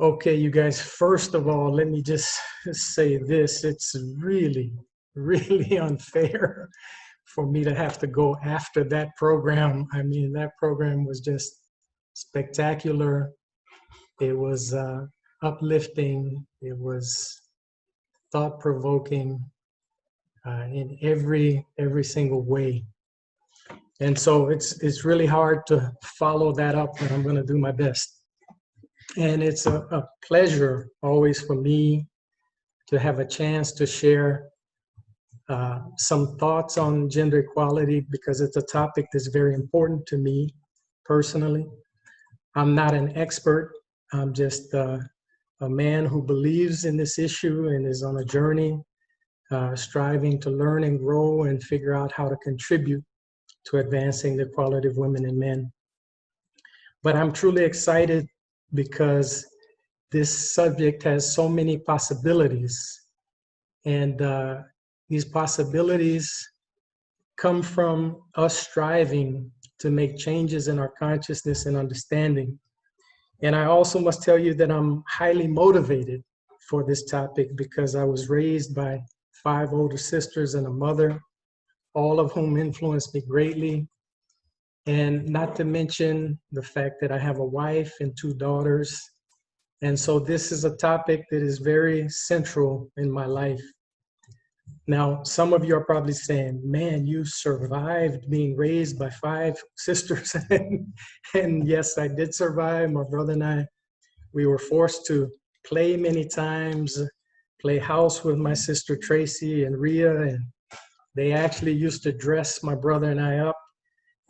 Okay, you guys, first of all, let me just say this. It's really, really unfair for me to have to go after that program. I mean, that program was just spectacular. It was uplifting. It was thought-provoking in every single way. And so it's really hard to follow that up, but I'm going to do my best. And it's a pleasure always for me to have a chance to share some thoughts on gender equality because it's a topic that's very important to me personally. I'm not an expert. I'm just a man who believes in this issue and is on a journey striving to learn and grow and figure out how to contribute to advancing the equality of women and men. But I'm truly excited because this subject has so many possibilities, and these possibilities come from us striving to make changes in our consciousness and understanding. And I also must tell you that I'm highly motivated for this topic because I was raised by 5 older sisters and a mother, all of whom influenced me greatly. And not to mention the fact that I have a wife and 2 daughters. And so this is a topic that is very central in my life. Now, some of you are probably saying, man, you survived being raised by 5 sisters. And yes, I did survive. My brother and I, we were forced to play many times, play house with my sister Tracy and Rhea. And they actually used to dress my brother and I up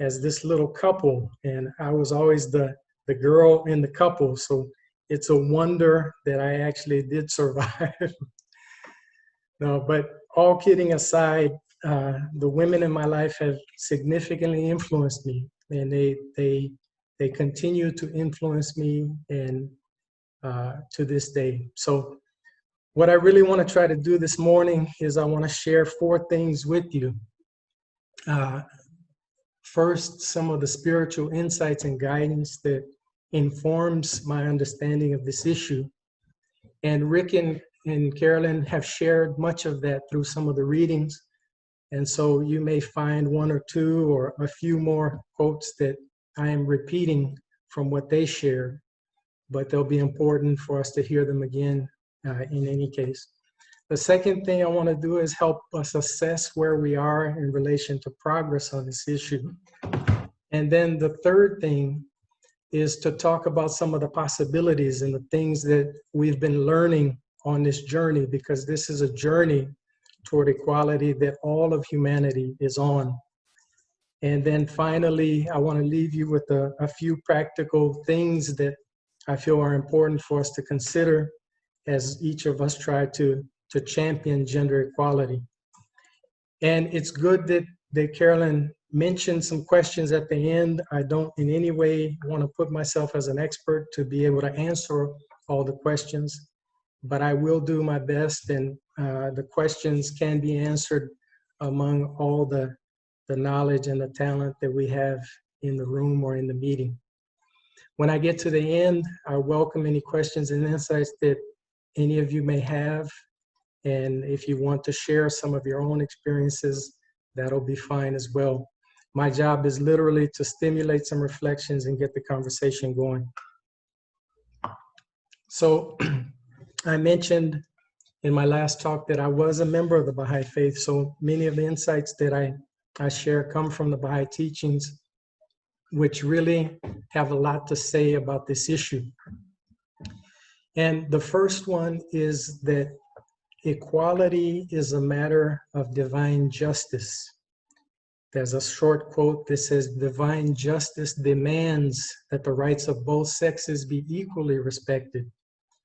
as this little couple. And I was always the girl in the couple. So it's a wonder that I actually did survive. No, but all kidding aside, the women in my life have significantly influenced me, and they continue to influence me, and to this day. So, what I really want to try to do this morning is I want to share 4 things with you. First, some of the spiritual insights and guidance that informs my understanding of this issue, and Rick and Carolyn have shared much of that through some of the readings. And so you may find 1 or 2 or a few more quotes that I am repeating from what they shared, but they'll be important for us to hear them again in any case. The second thing I want to do is help us assess where we are in relation to progress on this issue. And then the third thing is to talk about some of the possibilities and the things that we've been learning on this journey, because this is a journey toward equality that all of humanity is on. And then finally, I want to leave you with a few practical things that I feel are important for us to consider as each of us try to champion gender equality. And it's good that Carolyn mentioned some questions at the end. I don't in any way want to put myself as an expert to be able to answer all the questions, but I will do my best, and the questions can be answered among all the knowledge and the talent that we have in the room or in the meeting. When I get to the end, I welcome any questions and insights that any of you may have. And if you want to share some of your own experiences, that'll be fine as well. My job is literally to stimulate some reflections and get the conversation going. So I mentioned in my last talk that I was a member of the Baha'i Faith, so many of the insights that I share come from the Baha'i teachings, which really have a lot to say about this issue. And the first one is that equality is a matter of divine justice. There's a short quote that says, divine justice demands that the rights of both sexes be equally respected,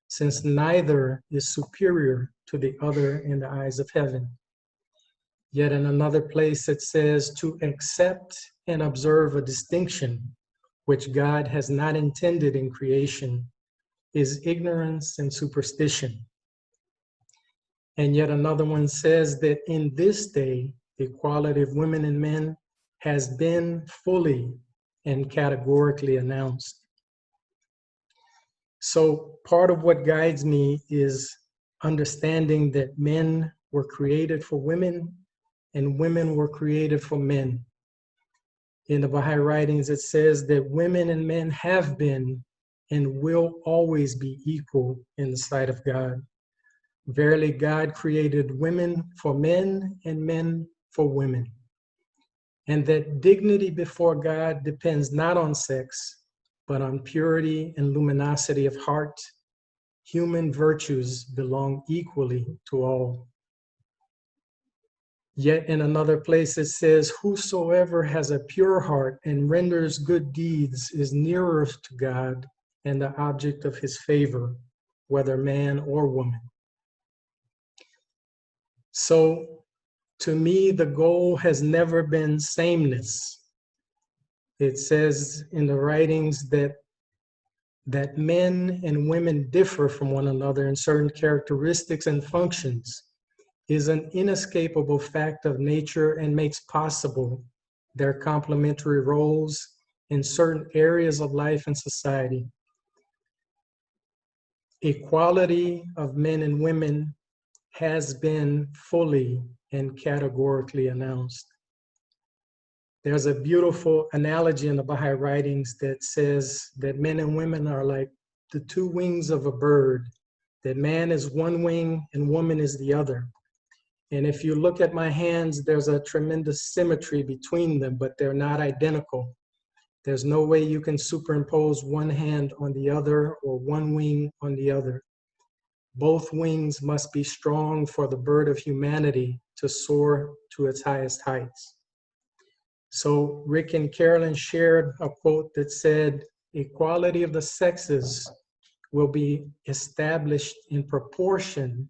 since neither is superior to the other in the eyes of heaven. Yet in another place it says, to accept and observe a distinction which God has not intended in creation is ignorance and superstition. And yet another one says that in this day, the equality of women and men has been fully and categorically announced. So part of what guides me is understanding that men were created for women and women were created for men. In the Baha'i writings, it says that women and men have been and will always be equal in the sight of God. Verily, God created women for men and men for women. And that dignity before God depends not on sex, but on purity and luminosity of heart. Human virtues belong equally to all. Yet in another place it says, whosoever has a pure heart and renders good deeds is nearer to God and the object of his favor, whether man or woman. So to me, the goal has never been sameness. It says in the writings that men and women differ from one another in certain characteristics and functions is an inescapable fact of nature and makes possible their complementary roles in certain areas of life and society. Equality of men and women has been fully and categorically announced. There's a beautiful analogy in the Baha'i writings that says that men and women are like the two wings of a bird, that man is one wing and woman is the other. And if you look at my hands, there's a tremendous symmetry between them, but they're not identical. There's no way you can superimpose one hand on the other or one wing on the other. Both wings must be strong for the bird of humanity to soar to its highest heights. So Rick and Carolyn shared a quote that said, equality of the sexes will be established in proportion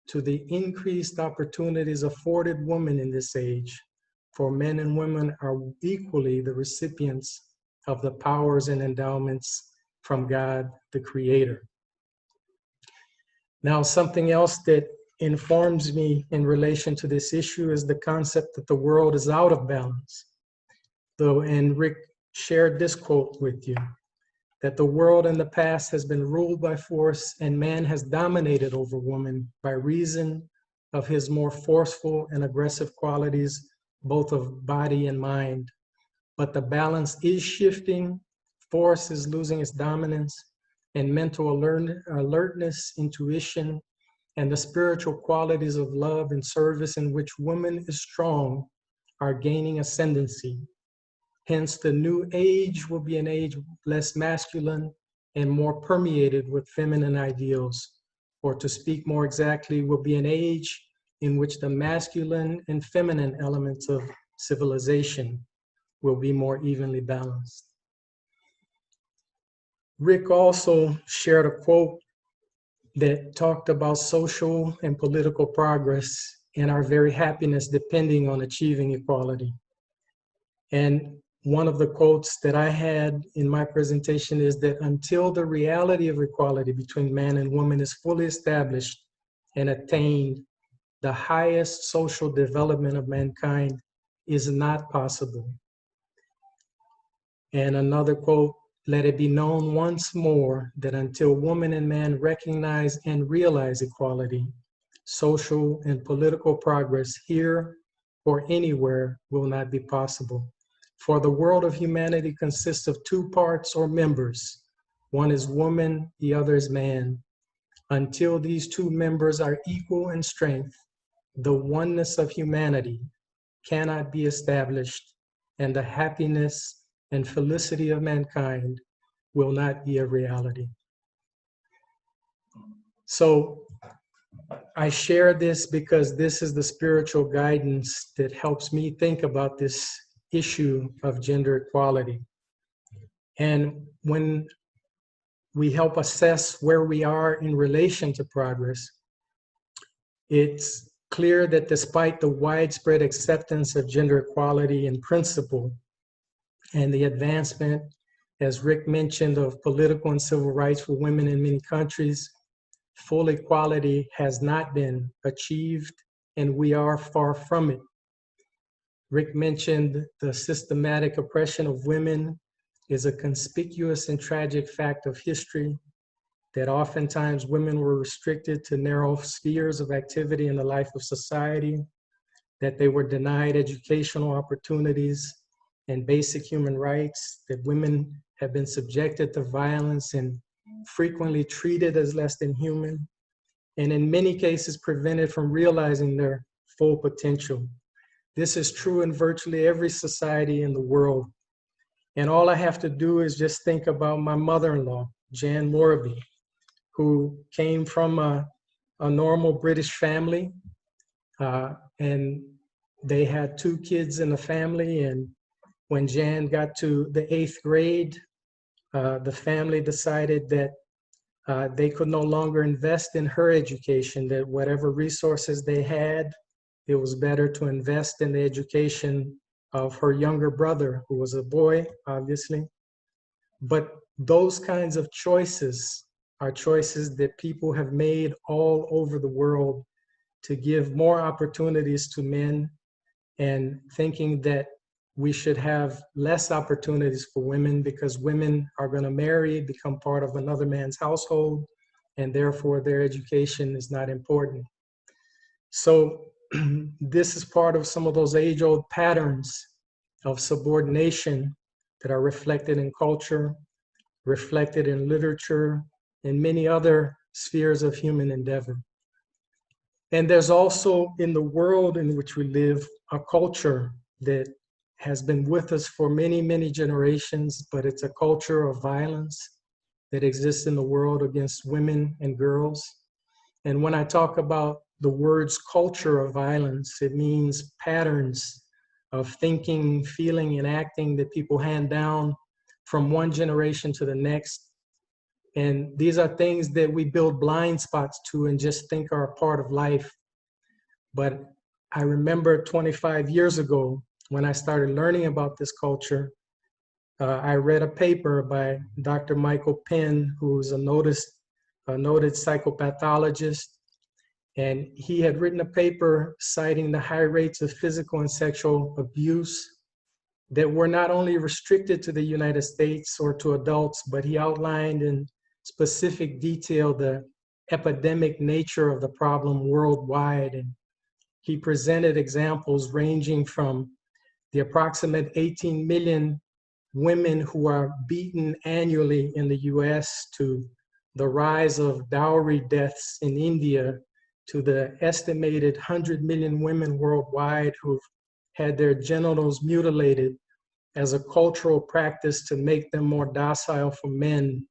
to the increased opportunities afforded women in this age, for men and women are equally the recipients of the powers and endowments from God, the Creator. Now, something else that informs me in relation to this issue is the concept that the world is out of balance. And Rick shared this quote with you, that the world in the past has been ruled by force and man has dominated over woman by reason of his more forceful and aggressive qualities, both of body and mind. But the balance is shifting, force is losing its dominance, and mental alertness, intuition, and the spiritual qualities of love and service in which woman is strong are gaining ascendancy. Hence, the new age will be an age less masculine and more permeated with feminine ideals. Or to speak more exactly, will be an age in which the masculine and feminine elements of civilization will be more evenly balanced. Rick also shared a quote that talked about social and political progress and our very happiness depending on achieving equality. And one of the quotes that I had in my presentation is that until the reality of equality between man and woman is fully established and attained, the highest social development of mankind is not possible. And another quote, let it be known once more that until woman and man recognize and realize equality, social and political progress here or anywhere will not be possible. For the world of humanity consists of two parts or members. One is woman, the other is man. Until these two members are equal in strength, the oneness of humanity cannot be established, and the happiness and felicity of mankind will not be a reality. So I share this because this is the spiritual guidance that helps me think about this issue of gender equality. And when we help assess where we are in relation to progress, it's clear that despite the widespread acceptance of gender equality in principle and the advancement, as Rick mentioned, of political and civil rights for women in many countries, full equality has not been achieved, and we are far from it. Rick mentioned the systematic oppression of women is a conspicuous and tragic fact of history. that oftentimes women were restricted to narrow spheres of activity in the life of society, that they were denied educational opportunities and basic human rights, that women have been subjected to violence and frequently treated as less than human, and in many cases prevented from realizing their full potential. This is true in virtually every society in the world. And all I have to do is just think about my mother-in-law, Jan Morby, who came from a normal British family, and they had 2 kids in the family. And when Jan got to the 8th grade, the family decided that they could no longer invest in her education, that whatever resources they had, it was better to invest in the education of her younger brother, who was a boy, obviously. But those kinds of choices are choices that people have made all over the world to give more opportunities to men, and thinking that we should have less opportunities for women because women are going to marry, become part of another man's household, and therefore their education is not important. So this is part of some of those age-old patterns of subordination that are reflected in culture, reflected in literature, and many other spheres of human endeavor. And there's also, in the world in which we live, a culture that has been with us for many, many generations, but it's a culture of violence that exists in the world against women and girls. And when I talk about the words culture of violence, it means patterns of thinking, feeling, and acting that people hand down from one generation to the next. And these are things that we build blind spots to and just think are a part of life. But I remember 25 years ago when I started learning about this culture, I read a paper by Dr. Michael Penn, who's a noted psychopathologist. And he had written a paper citing the high rates of physical and sexual abuse that were not only restricted to the United States or to adults, but he outlined in specific detail the epidemic nature of the problem worldwide. And he presented examples ranging from the approximate 18 million women who are beaten annually in the US, to the rise of dowry deaths in India, to the estimated 100 million women worldwide who've had their genitals mutilated as a cultural practice to make them more docile for men,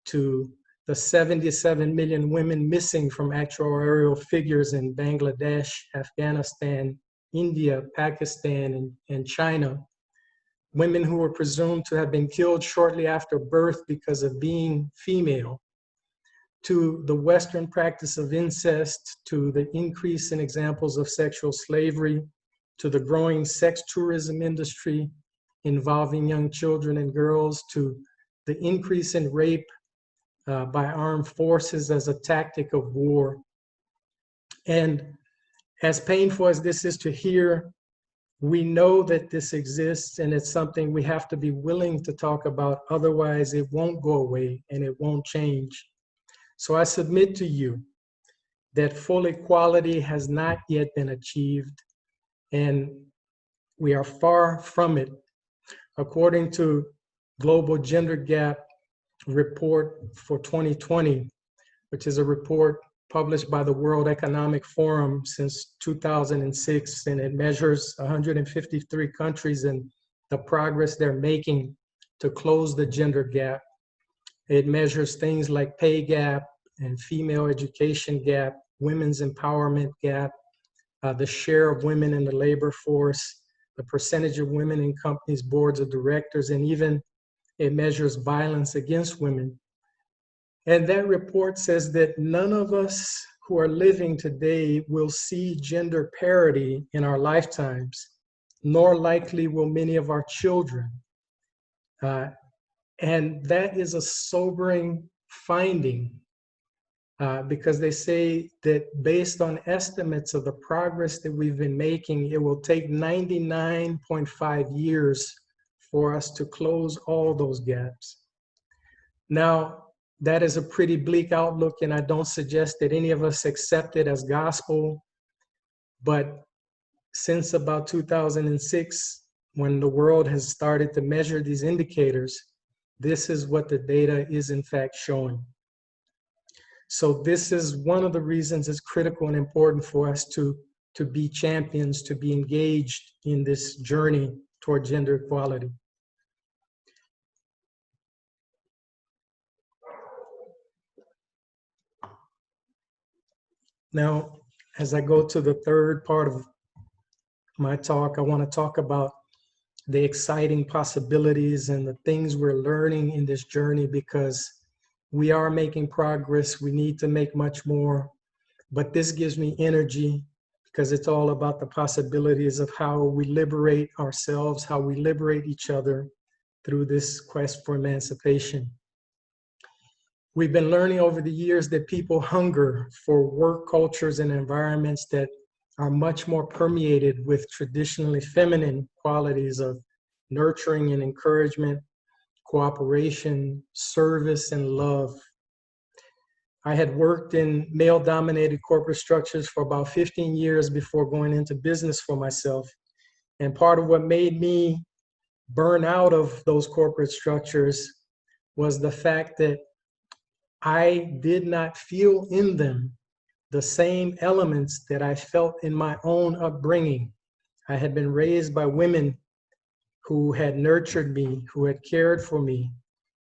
to the 77 million women missing from actuarial figures in Bangladesh, Afghanistan, India, Pakistan, and China. Women who were presumed to have been killed shortly after birth because of being female, to the Western practice of incest, to the increase in examples of sexual slavery, to the growing sex tourism industry involving young children and girls, to the increase in rape by armed forces as a tactic of war. And as painful as this is to hear, we know that this exists, and it's something we have to be willing to talk about. Otherwise, it won't go away and it won't change. So I submit to you that full equality has not yet been achieved, and we are far from it. According to Global Gender Gap report for 2020, which is a report published by the World Economic Forum since 2006, and it measures 153 countries and the progress they're making to close the gender gap. It measures things like pay gap and female education gap, women's empowerment gap, the share of women in the labor force, the percentage of women in companies' boards of directors, and even it measures violence against women. And that report says that none of us who are living today will see gender parity in our lifetimes, nor likely will many of our children. And that is a sobering finding, because they say that based on estimates of the progress that we've been making, it will take 99.5 years for us to close all those gaps. Now, That is a pretty bleak outlook, and I don't suggest that any of us accept it as gospel. But since about 2006, when the world has started to measure these indicators, this is what the data is in fact showing. So this is one of the reasons it's critical and important for us to be champions, to be engaged in this journey toward gender equality. Now, as I go to the third part of my talk, I want to talk about the exciting possibilities and the things we're learning in this journey, because we are making progress. We need to make much more, but this gives me energy because it's all about the possibilities of how we liberate ourselves, how we liberate each other through this quest for emancipation. We've been learning over the years that people hunger for work cultures and environments that are much more permeated with traditionally feminine qualities of nurturing and encouragement, cooperation, service, and love. I had worked in male-dominated corporate structures for about 15 years before going into business for myself. And part of what made me burn out of those corporate structures was the fact that I did not feel in them the same elements that I felt in my own upbringing. I had been raised by women who had nurtured me, who had cared for me,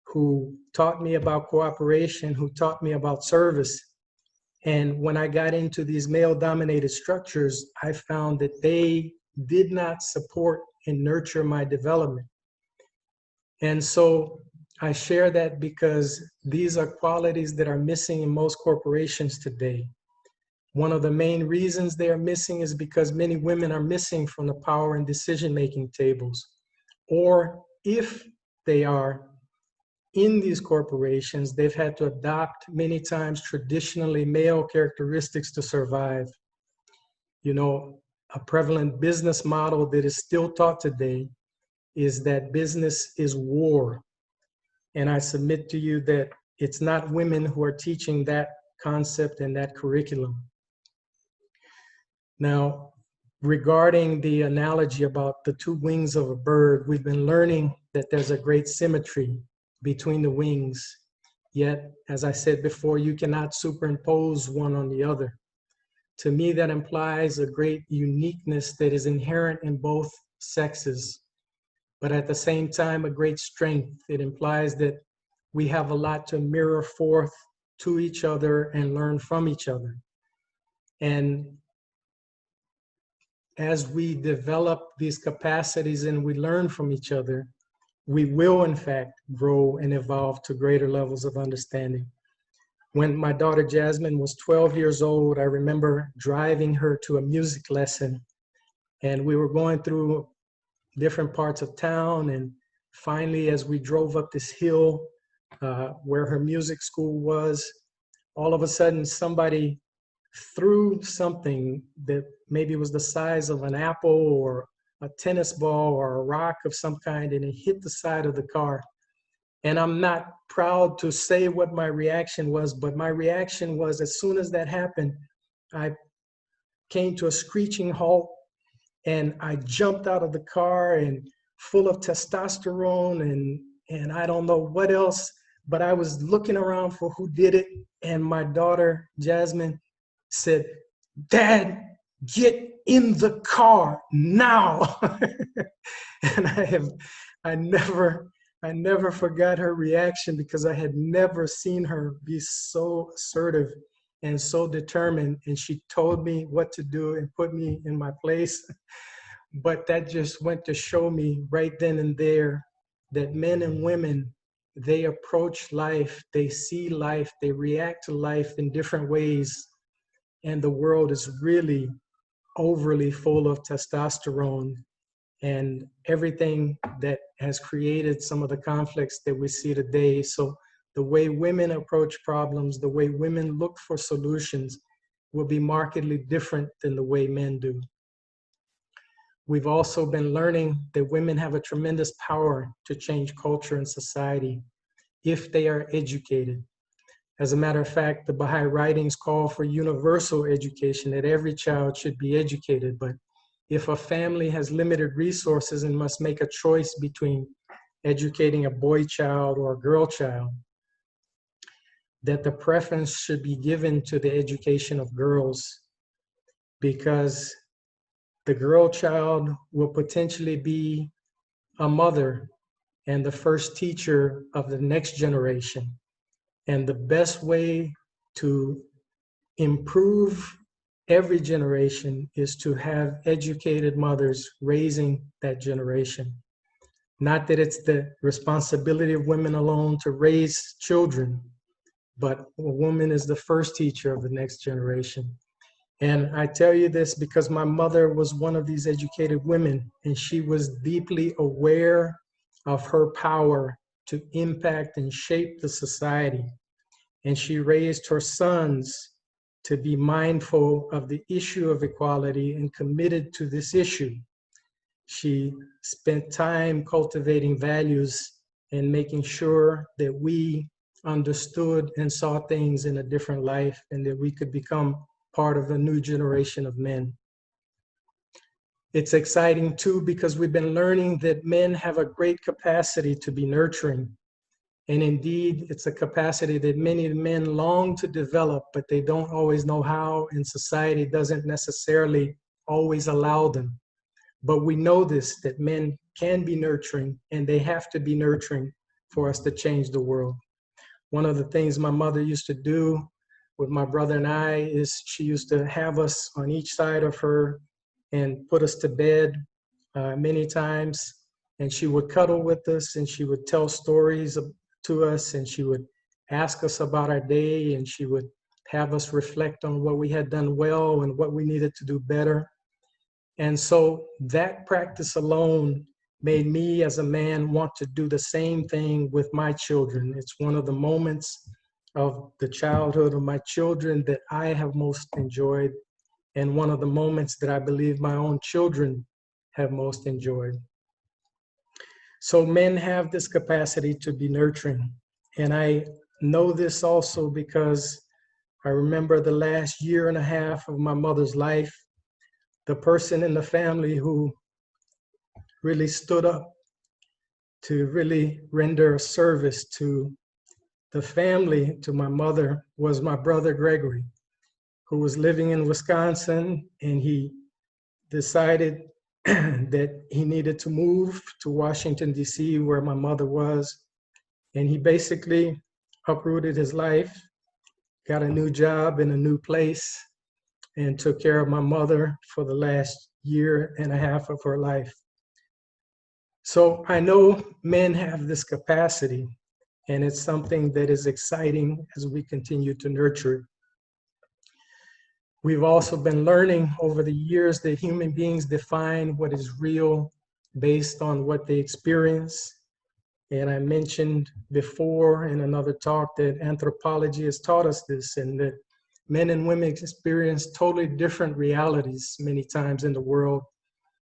who taught me about cooperation, who taught me about service. And when I got into these male-dominated structures, I found that they did not support and nurture my development. And so I share that because these are qualities that are missing in most corporations today. One of the main reasons they are missing is because many women are missing from the power and decision-making tables. Or if they are in these corporations, they've had to adopt many times traditionally male characteristics to survive. You know, a prevalent business model that is still taught today is that business is war. And I submit to you that it's not women who are teaching that concept and that curriculum. Now, regarding the analogy about the two wings of a bird, we've been learning that there's a great symmetry between the wings. Yet, as I said before, you cannot superimpose one on the other. To me, that implies a great uniqueness that is inherent in both sexes, but at the same time, a great strength. It implies that we have a lot to mirror forth to each other and learn from each other. And as we develop these capacities and we learn from each other, we will in fact grow and evolve to greater levels of understanding. When my daughter Jasmine was 12 years old, I remember driving her to a music lesson, and we were going through different parts of town, and finally as we drove up this hill where her music school was, all of a sudden somebody threw something that maybe was the size of an apple or a tennis ball or a rock of some kind, and it hit the side of the car. And I'm not proud to say what my reaction was, but my reaction was, as soon as that happened, I came to a screeching halt and I jumped out of the car and full of testosterone and I don't know what else, but I was looking around for who did it. And my daughter, Jasmine, said, "Dad, get in the car now." And I never forgot her reaction, because I had never seen her be so assertive and so determined. And she told me what to do and put me in my place. But that just went to show me right then and there that men and women, they approach life, they see life, they react to life in different ways. And the world is really overly full of testosterone and everything that has created some of the conflicts that we see today. So the way women approach problems, the way women look for solutions will be markedly different than the way men do. We've also been learning that women have a tremendous power to change culture and society if they are educated. As a matter of fact, the Baha'i writings call for universal education, that every child should be educated. But if a family has limited resources and must make a choice between educating a boy child or a girl child, that the preference should be given to the education of girls, because the girl child will potentially be a mother and the first teacher of the next generation. And the best way to improve every generation is to have educated mothers raising that generation. Not that it's the responsibility of women alone to raise children, but a woman is the first teacher of the next generation. And I tell you this because my mother was one of these educated women, and she was deeply aware of her power to impact and shape the society. And she raised her sons to be mindful of the issue of equality and committed to this issue. She spent time cultivating values and making sure that we understood and saw things in a different life, and that we could become part of a new generation of men. It's exciting too, because we've been learning that men have a great capacity to be nurturing. And indeed, it's a capacity that many men long to develop, but they don't always know how, and society doesn't necessarily always allow them. But we know this, that men can be nurturing, and they have to be nurturing for us to change the world. One of the things my mother used to do with my brother and I is she used to have us on each side of her and put us to bed many times. And she would cuddle with us, and she would tell stories to us, and she would ask us about our day, and she would have us reflect on what we had done well and what we needed to do better. And so that practice alone made me as a man want to do the same thing with my children. It's one of the moments of the childhood of my children that I have most enjoyed, and one of the moments that I believe my own children have most enjoyed. So men have this capacity to be nurturing. And I know this also because I remember the last year and a half of my mother's life, the person in the family who really stood up to really render a service to the family, to my mother, was my brother Gregory, who was living in Wisconsin, and he decided that he needed to move to Washington, D.C., where my mother was. And he basically uprooted his life, got a new job in a new place, and took care of my mother for the last year and a half of her life. So I know men have this capacity, and it's something that is exciting as we continue to nurture it. We've also been learning over the years that human beings define what is real based on what they experience. And I mentioned before in another talk that anthropology has taught us this, and that men and women experience totally different realities many times in the world.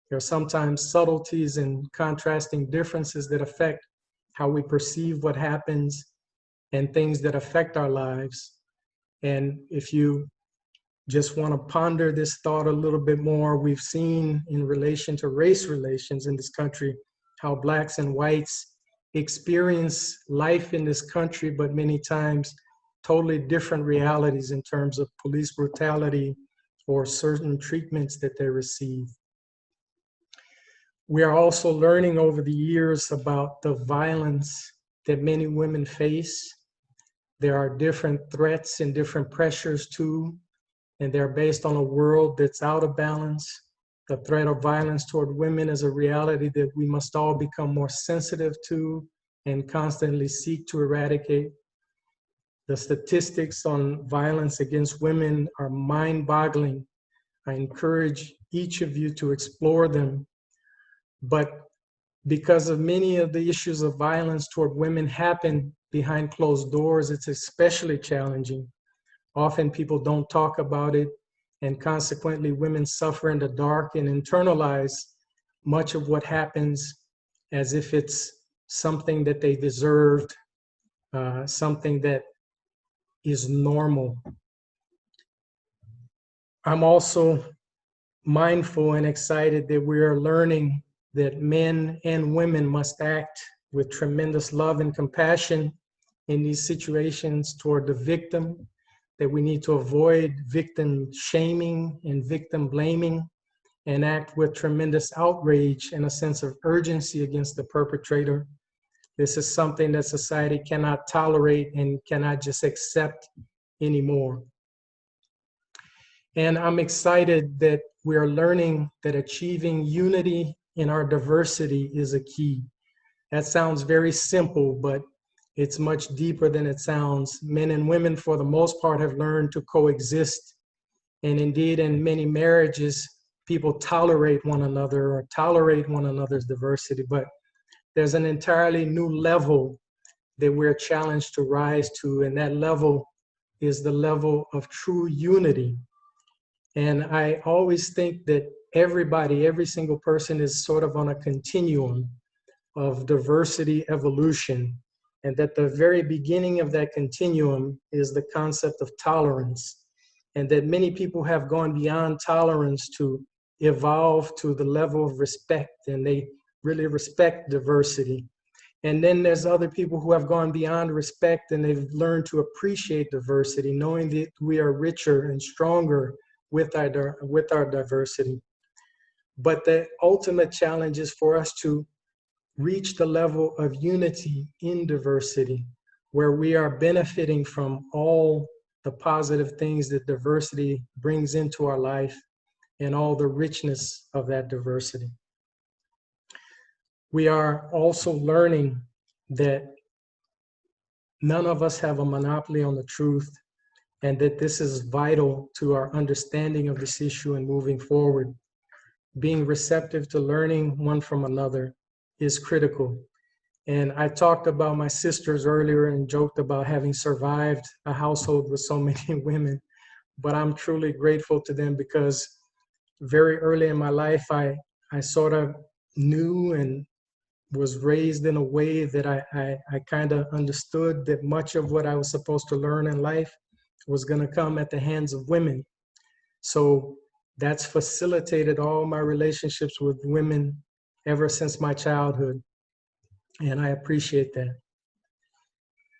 There are sometimes subtleties and contrasting differences that affect how we perceive what happens and things that affect our lives. And if you just want to ponder this thought a little bit more, we've seen in relation to race relations in this country how blacks and whites experience life in this country, but many times totally different realities in terms of police brutality or certain treatments that they receive. We are also learning over the years about the violence that many women face. There are different threats and different pressures too, and they're based on a world that's out of balance. The threat of violence toward women is a reality that we must all become more sensitive to and constantly seek to eradicate. The statistics on violence against women are mind-boggling. I encourage each of you to explore them. But because of many of the issues of violence toward women happen behind closed doors, it's especially challenging. Often people don't talk about it, and consequently women suffer in the dark and internalize much of what happens as if it's something that they deserved, something that is normal. I'm also mindful and excited that we are learning that men and women must act with tremendous love and compassion in these situations toward the victim, that we need to avoid victim shaming and victim blaming, and act with tremendous outrage and a sense of urgency against the perpetrator. This is something that society cannot tolerate and cannot just accept anymore. And I'm excited that we are learning that achieving unity in our diversity is a key. That sounds very simple, but it's much deeper than it sounds. Men and women, for the most part, have learned to coexist. And indeed, in many marriages, people tolerate one another or tolerate one another's diversity. But there's an entirely new level that we're challenged to rise to, and that level is the level of true unity. And I always think that everybody, every single person is sort of on a continuum of diversity evolution, and that the very beginning of that continuum is the concept of tolerance, and that many people have gone beyond tolerance to evolve to the level of respect, and they really respect diversity. And then there's other people who have gone beyond respect and they've learned to appreciate diversity, knowing that we are richer and stronger with our diversity. But the ultimate challenge is for us to reach the level of unity in diversity, where we are benefiting from all the positive things that diversity brings into our life and all the richness of that diversity. We are also learning that none of us have a monopoly on the truth, and that this is vital to our understanding of this issue and moving forward. Being receptive to learning one from another is critical. And I talked about my sisters earlier and joked about having survived a household with so many women, but I'm truly grateful to them because very early in my life, I sort of knew and was raised in a way that I kind of understood that much of what I was supposed to learn in life was going to come at the hands of women. So that's facilitated all my relationships with women ever since my childhood. And I appreciate that.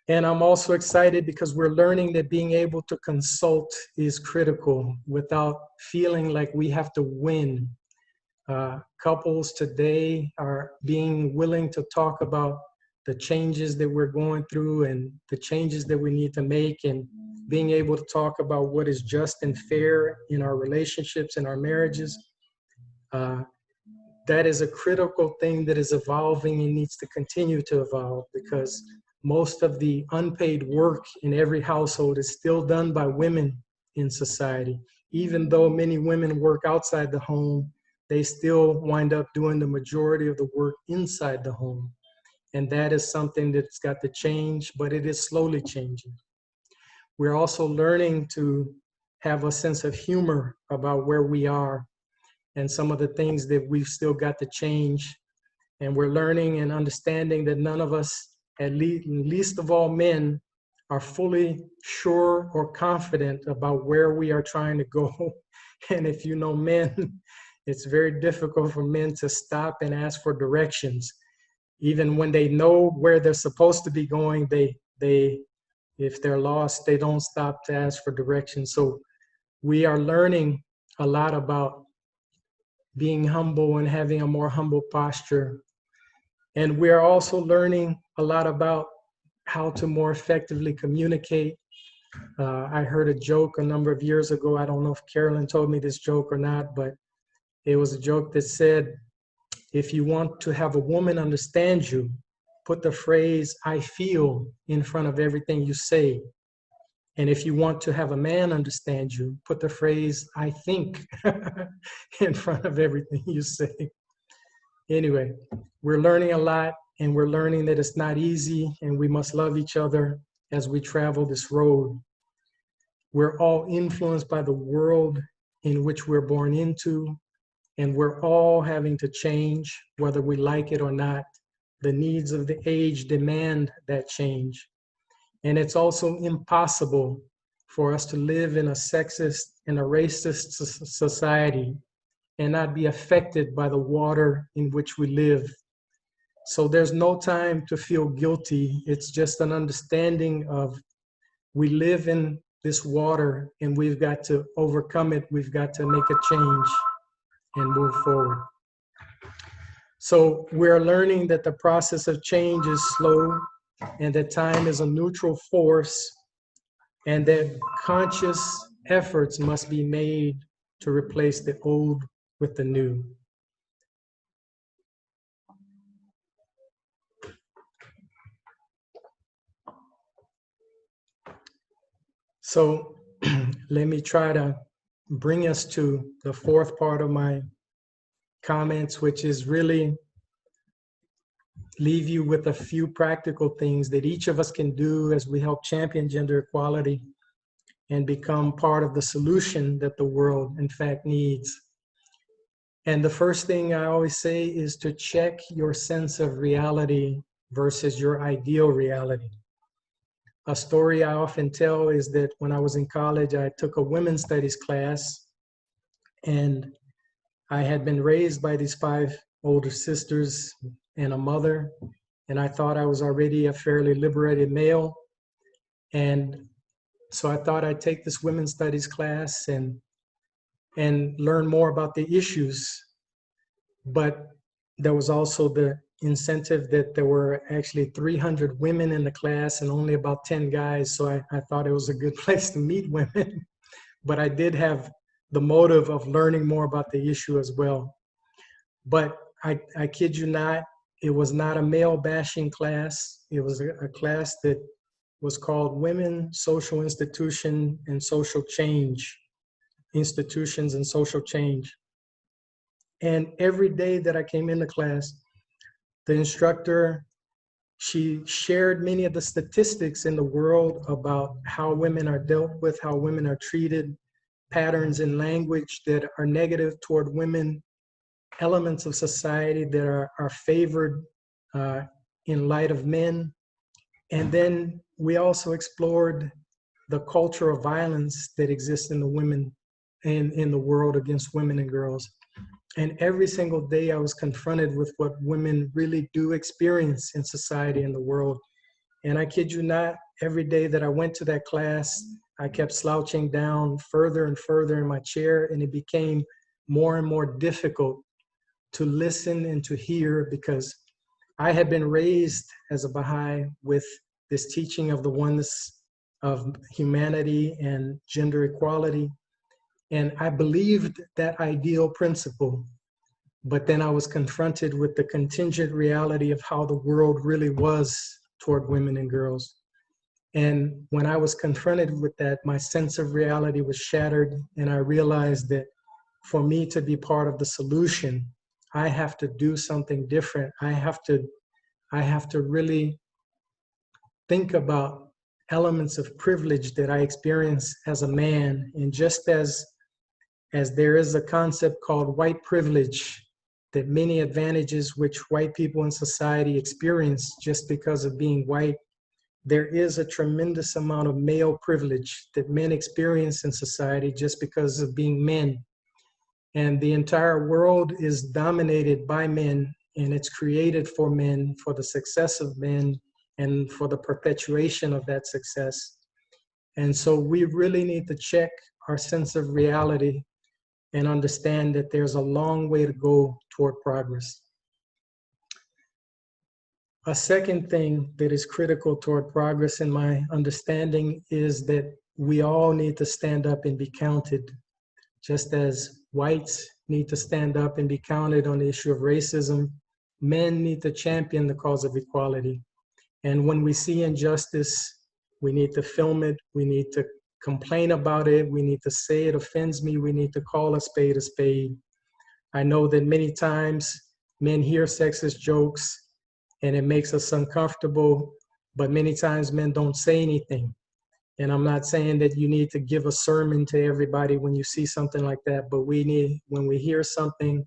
And I'm also excited because we're learning that being able to consult is critical without feeling like we have to win. Couples today are being willing to talk about the changes that we're going through and the changes that we need to make, and being able to talk about what is just and fair in our relationships and our marriages. That is a critical thing that is evolving and needs to continue to evolve, because most of the unpaid work in every household is still done by women in society. Even though many women work outside the home, they still wind up doing the majority of the work inside the home. And that is something that's got to change, but it is slowly changing. We're also learning to have a sense of humor about where we are and some of the things that we've still got to change. And we're learning and understanding that none of us, at least of all men, are fully sure or confident about where we are trying to go. And if you know men, it's very difficult for men to stop and ask for directions. Even when they know where they're supposed to be going, if they're lost, they don't stop to ask for directions. So we are learning a lot about being humble and having a more humble posture. And we're also learning a lot about how to more effectively communicate. I heard a joke a number of years ago. I don't know if Carolyn told me this joke or not, but it was a joke that said, if you want to have a woman understand you, put the phrase, I feel, in front of everything you say. And if you want to have a man understand you, put the phrase, I think, in front of everything you say. Anyway, we're learning a lot, and we're learning that it's not easy, and we must love each other as we travel this road. We're all influenced by the world in which we're born into, and we're all having to change, whether we like it or not. The needs of the age demand that change. And it's also impossible for us to live in a sexist and a racist society and not be affected by the water in which we live. So there's no time to feel guilty. It's just an understanding of we live in this water and we've got to overcome it. We've got to make a change and move forward. So we're learning that the process of change is slow and that time is a neutral force and that conscious efforts must be made to replace the old with the new. So let me try to bring us to the fourth part of my comments, which is really leave you with a few practical things that each of us can do as we help champion gender equality and become part of the solution that the world, in fact, needs. And the first thing I always say is to check your sense of reality versus your ideal reality. A story I often tell is that when I was in college, I took a women's studies class, and I had been raised by these 5 older sisters and a mother, and I thought I was already a fairly liberated male. And so I thought I'd take this women's studies class and learn more about the issues. But there was also the incentive that there were actually 300 women in the class and only about 10 guys. So I thought it was a good place to meet women. But I did have the motive of learning more about the issue as well. But I kid you not, it was not a male bashing class. It was a class that was called Women, Social Institution, and Social Change. Institutions and Social Change. And every day that I came into class, the instructor, she shared many of the statistics in the world about how women are dealt with, how women are treated, patterns in language that are negative toward women, elements of society that are favored in light of men. And then we also explored the culture of violence that exists in the women in the world against women and girls. And every single day I was confronted with what women really do experience in society and the world. And I kid you not, every day that I went to that class, I kept slouching down further and further in my chair, and it became more and more difficult to listen and to hear, because I had been raised as a Baha'i with this teaching of the oneness of humanity and gender equality. And I believed that ideal principle, but then I was confronted with the contingent reality of how the world really was toward women and girls. And when I was confronted with that, my sense of reality was shattered, and I realized that for me to be part of the solution, I have to do something different. I have to really think about elements of privilege that I experience as a man. And just as there is a concept called white privilege, that many advantages which white people in society experience just because of being white, there is a tremendous amount of male privilege that men experience in society just because of being men. And the entire world is dominated by men, and it's created for men, for the success of men, and for the perpetuation of that success. And so we really need to check our sense of reality and understand that there's a long way to go toward progress. A second thing that is critical toward progress in my understanding is that we all need to stand up and be counted. Just as whites need to stand up and be counted on the issue of racism, men need to champion the cause of equality. And when we see injustice, we need to film it, we need to complain about it, we need to say it offends me, we need to call a spade a spade. I know that many times men hear sexist jokes and it makes us uncomfortable, but many times men don't say anything. And I'm not saying that you need to give a sermon to everybody when you see something like that, but when we hear something,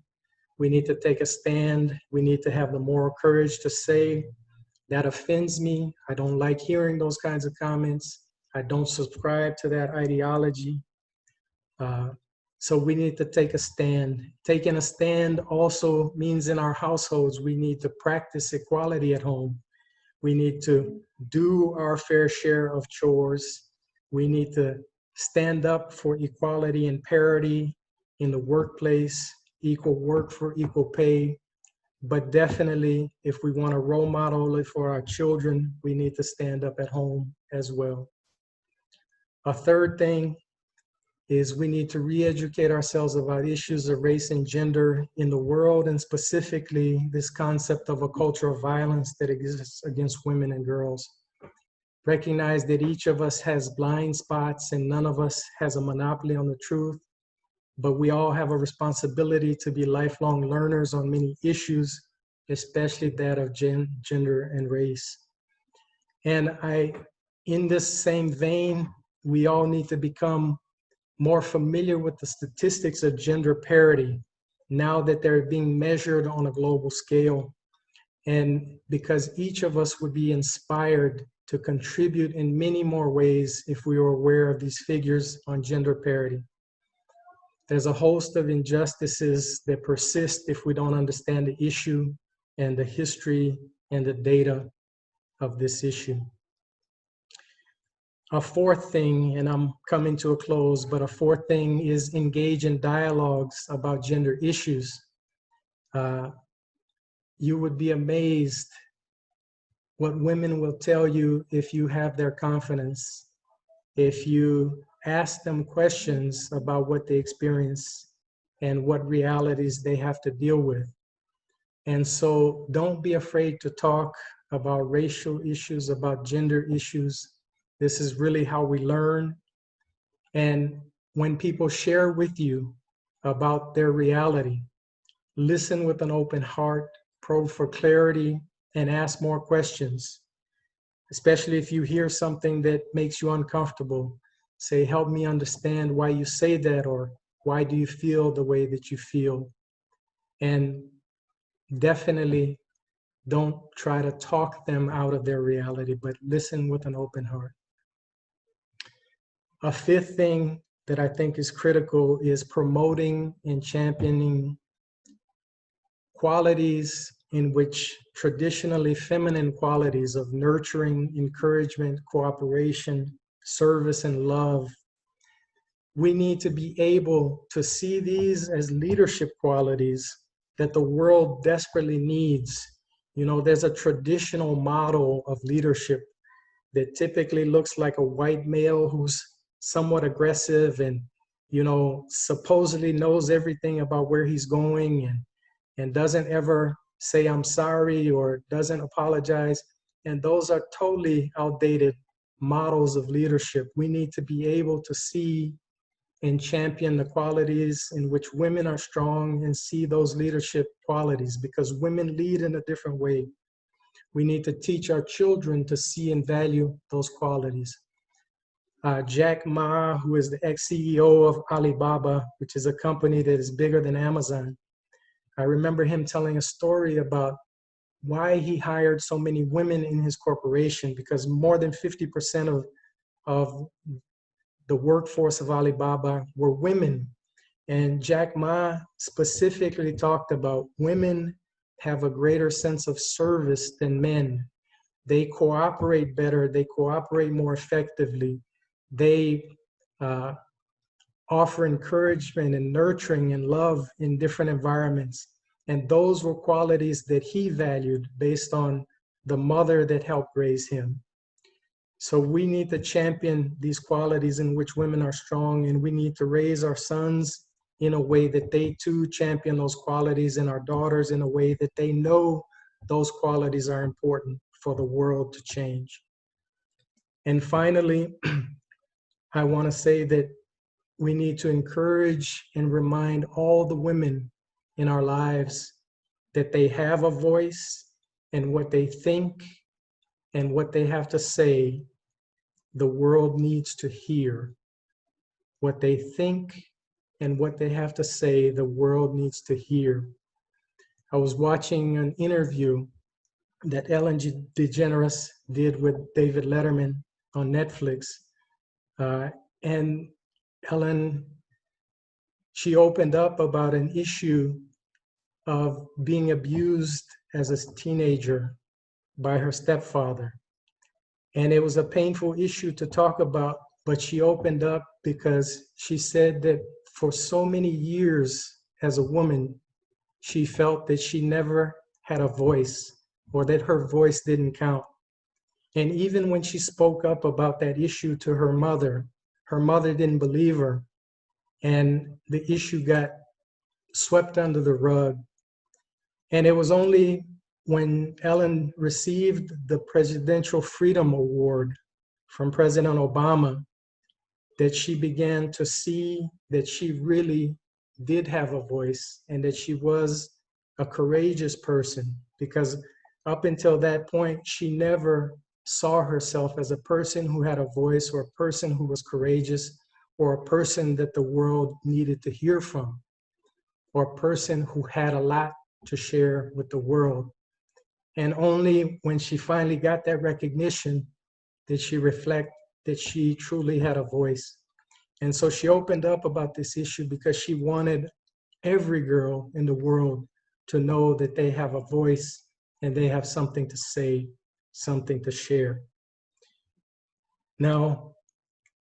we need to take a stand. We need to have the moral courage to say That offends me. I don't like hearing those kinds of comments. I don't subscribe to that ideology. Uh, so we need to take a stand. Taking a stand also means in our households, we need to practice equality at home. We need to do our fair share of chores. We need to stand up for equality and parity in the workplace, equal work for equal pay. But definitely, if we want to role model it for our children, we need to stand up at home as well. A third thing is we need to re-educate ourselves about issues of race and gender in the world, and specifically this concept of a culture of violence that exists against women and girls. Recognize that each of us has blind spots and none of us has a monopoly on the truth, but we all have a responsibility to be lifelong learners on many issues, especially that of gender and race. And in this same vein, we all need to become more familiar with the statistics of gender parity now that they're being measured on a global scale. And because each of us would be inspired to contribute in many more ways if we were aware of these figures on gender parity. There's a host of injustices that persist if we don't understand the issue and the history and the data of this issue. A fourth thing, and I'm coming to a close, but a fourth thing is engage in dialogues about gender issues. You would be amazed what women will tell you if you have their confidence, if you ask them questions about what they experience and what realities they have to deal with. And so don't be afraid to talk about racial issues, about gender issues. This is really how we learn. And when people share with you about their reality, listen with an open heart, probe for clarity, and ask more questions. Especially if you hear something that makes you uncomfortable, say, help me understand why you say that, or why do you feel the way that you feel? And definitely don't try to talk them out of their reality, but listen with an open heart. A fifth thing that I think is critical is promoting and championing qualities in which traditionally feminine qualities of nurturing, encouragement, cooperation, service, and love. We need to be able to see these as leadership qualities that the world desperately needs. You know, there's a traditional model of leadership that typically looks like a white male who's somewhat aggressive and, you know, supposedly knows everything about where he's going and doesn't ever say I'm sorry or doesn't apologize. And those are totally outdated models of leadership. We need to be able to see and champion the qualities in which women are strong and see those leadership qualities, because women lead in a different way. We need to teach our children to see and value those qualities. Jack Ma, who is the ex-CEO of Alibaba, which is a company that is bigger than Amazon, I remember him telling a story about why he hired so many women in his corporation, because more than 50% of the workforce of Alibaba were women. And Jack Ma specifically talked about women have a greater sense of service than men. They cooperate better, they cooperate more effectively. They offer encouragement and nurturing and love in different environments. And those were qualities that he valued based on the mother that helped raise him. So we need to champion these qualities in which women are strong, and we need to raise our sons in a way that they too champion those qualities, and our daughters in a way that they know those qualities are important for the world to change. And finally, I want to say that we need to encourage and remind all the women in our lives that they have a voice, and what they think and what they have to say, the world needs to hear. What they think and what they have to say, the world needs to hear. I was watching an interview that Ellen DeGeneres did with David Letterman on Netflix. And Ellen, she opened up about an issue of being abused as a teenager by her stepfather. And it was a painful issue to talk about, but she opened up because she said that for so many years as a woman, she felt that she never had a voice or that her voice didn't count. And even when she spoke up about that issue to her mother didn't believe her. And the issue got swept under the rug. And it was only when Ellen received the Presidential Freedom Award from President Obama that she began to see that she really did have a voice and that she was a courageous person, because up until that point, she never saw herself as a person who had a voice or a person who was courageous or a person that the world needed to hear from or a person who had a lot to share with the world. And only when she finally got that recognition did she reflect that she truly had a voice. And so she opened up about this issue because she wanted every girl in the world to know that they have a voice and they have something to say, something to share. Now,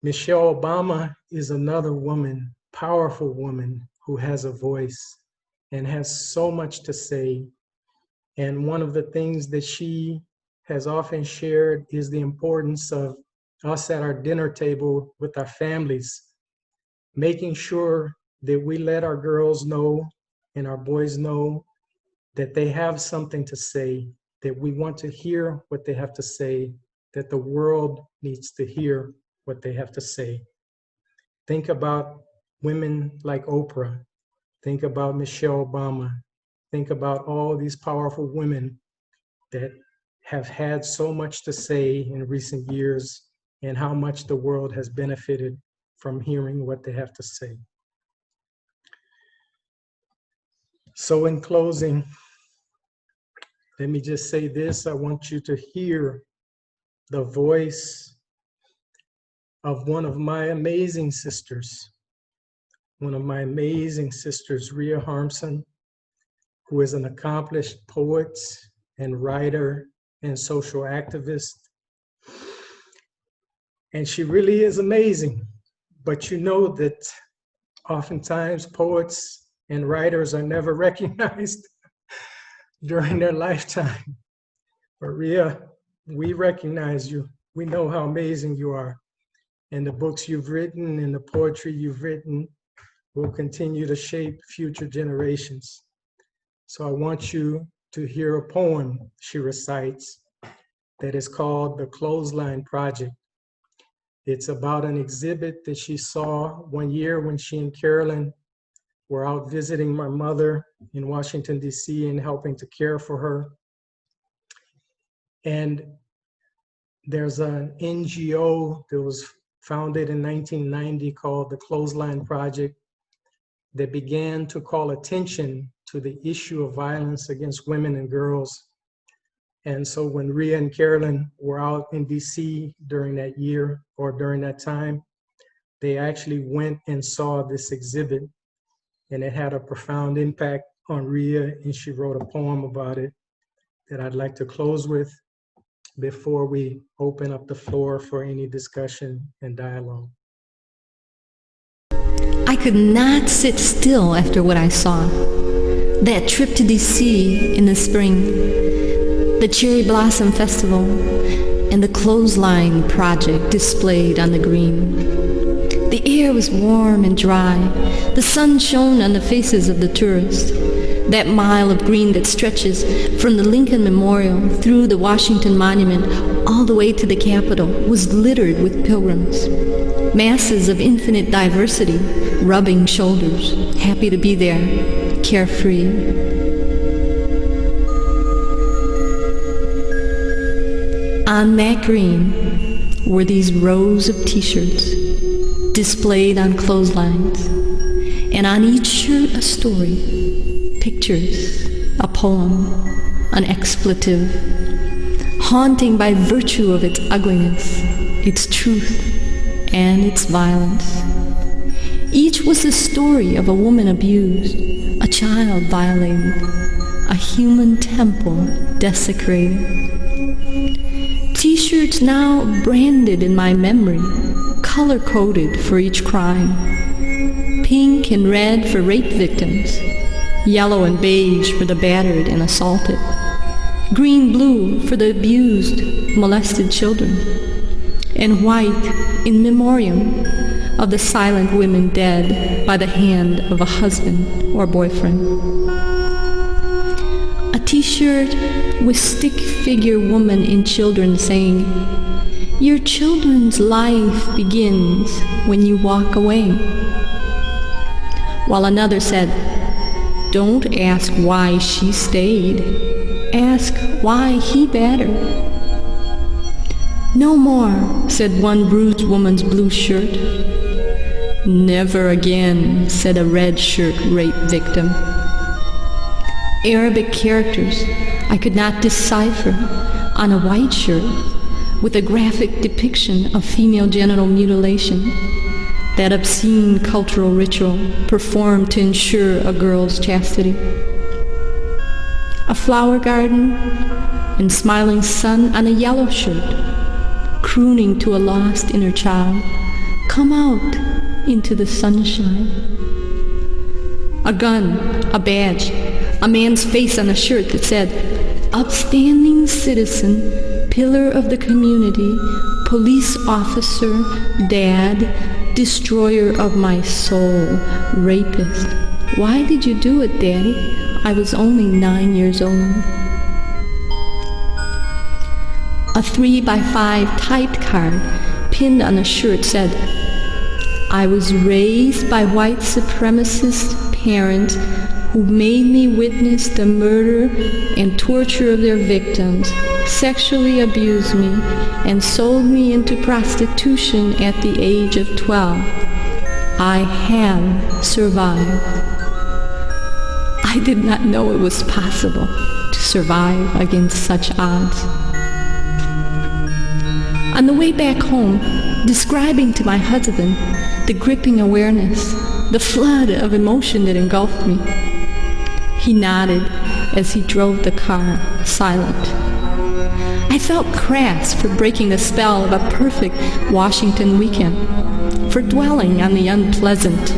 Michelle Obama is another woman, powerful woman, who has a voice and has so much to say. And one of the things that she has often shared is the importance of us at our dinner table with our families, making sure that we let our girls know and our boys know that they have something to say, that we want to hear what they have to say, that the world needs to hear what they have to say. Think about women like Oprah. Think about Michelle Obama. Think about all these powerful women that have had so much to say in recent years and how much the world has benefited from hearing what they have to say. So in closing, let me just say this. I want you to hear the voice of one of my amazing sisters, Rhea Harmson, who is an accomplished poet and writer and social activist. And she really is amazing. But you know that oftentimes poets and writers are never recognized during their lifetime. But Rhea, we recognize you. We know how amazing you are. And the books you've written and the poetry you've written will continue to shape future generations. So I want you to hear a poem she recites that is called The Clothesline Project. It's about an exhibit that she saw one year when she and Carolyn were out visiting my mother in Washington, D.C. and helping to care for her. And there's an NGO that was founded in 1990 called the Clothesline Project that began to call attention to the issue of violence against women and girls. And so when Rhea and Carolyn were out in DC during that year or during that time, they actually went and saw this exhibit, and it had a profound impact on Rhea, and she wrote a poem about it that I'd like to close with before we open up the floor for any discussion and dialogue. I could not sit still after what I saw. That trip to DC in the spring, the Cherry Blossom Festival, and the Clothesline Project displayed on the green. The air was warm and dry. The sun shone on the faces of the tourists. That mile of green that stretches from the Lincoln Memorial through the Washington Monument all the way to the Capitol was littered with pilgrims. Masses of infinite diversity, rubbing shoulders, happy to be there, carefree. On that green were these rows of t-shirts displayed on clotheslines, and on each shirt a story, pictures, a poem, an expletive. haunting by virtue of its ugliness, its truth, and its violence. Each was the story of a woman abused, a child violated, a human temple desecrated. T-shirts now branded in my memory, color-coded for each crime. Pink and red for rape victims, yellow and beige for the battered and assaulted, green-blue for the abused, molested children, and white in memoriam of the silent women dead by the hand of a husband or boyfriend. A T-shirt with stick figure woman and children saying, "Your children's life begins when you walk away." While another said, "Don't ask why she stayed. Ask why he battered." "No more," said one bruised woman's blue shirt. "Never again," said a red shirt rape victim. Arabic characters I could not decipher on a white shirt with a graphic depiction of female genital mutilation, that obscene cultural ritual performed to ensure a girl's chastity. A flower garden and smiling sun on a yellow shirt, crooning to a lost inner child, "Come out into the sunshine." A gun, a badge, a man's face on a shirt that said, "Upstanding citizen, pillar of the community, police officer, dad, destroyer of my soul, rapist. Why did you do it, Daddy? I was only 9 years old." A 3x5 typed card pinned on a shirt said, "I was raised by white supremacist parents who made me witness the murder and torture of their victims, sexually abused me, and sold me into prostitution at the age of 12. I have survived." I did not know it was possible to survive against such odds. On the way back home, describing to my husband the gripping awareness, the flood of emotion that engulfed me, he nodded as he drove the car, silent. I felt crass for breaking the spell of a perfect Washington weekend, for dwelling on the unpleasant.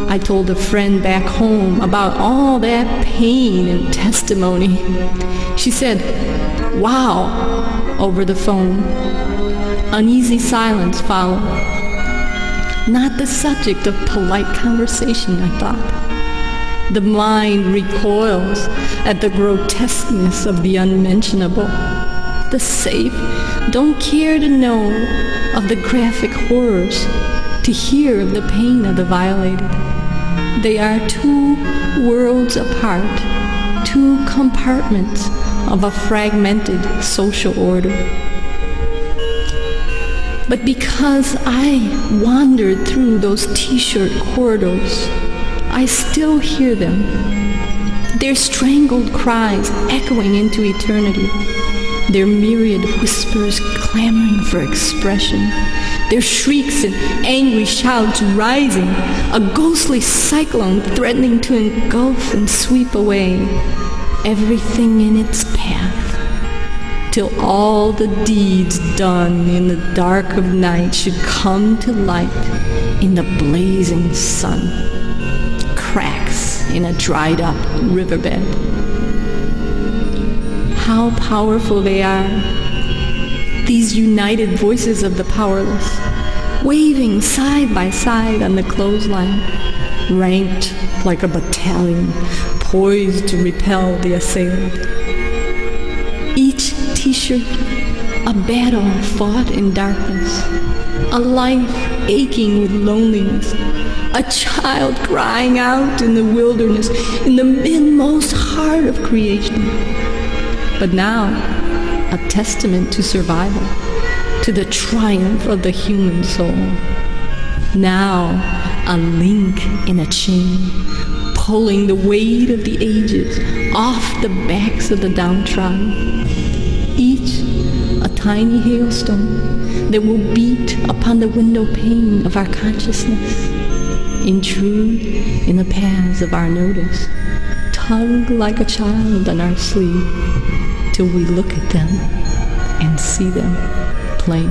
I told a friend back home about all that pain and testimony. She said, "Wow," over the phone. Uneasy silence followed. Not the subject of polite conversation, I thought. The mind recoils at the grotesqueness of the unmentionable. The safe don't care to know of the graphic horrors, to hear of the pain of the violated. They are two worlds apart, two compartments of a fragmented social order. But because I wandered through those T-shirt corridors, I still hear them, their strangled cries echoing into eternity, their myriad whispers clamoring for expression, their shrieks and angry shouts rising, a ghostly cyclone threatening to engulf and sweep away everything in its path, till all the deeds done in the dark of night should come to light in the blazing sun, cracks in a dried up riverbed. How powerful they are, these united voices of the powerless, waving side by side on the clothesline, ranked like a battalion, poised to repel the assailant. Each T-shirt, a battle fought in darkness, a life aching with loneliness, a child crying out in the wilderness, in the inmost heart of creation. But now, a testament to survival, to the triumph of the human soul. Now, a link in a chain, pulling the weight of the ages off the backs of the downtrodden. Each a tiny hailstone that will beat upon the window pane of our consciousness, intrude in the paths of our notice, tug like a child on our sleeve, till we look at them and see them plain.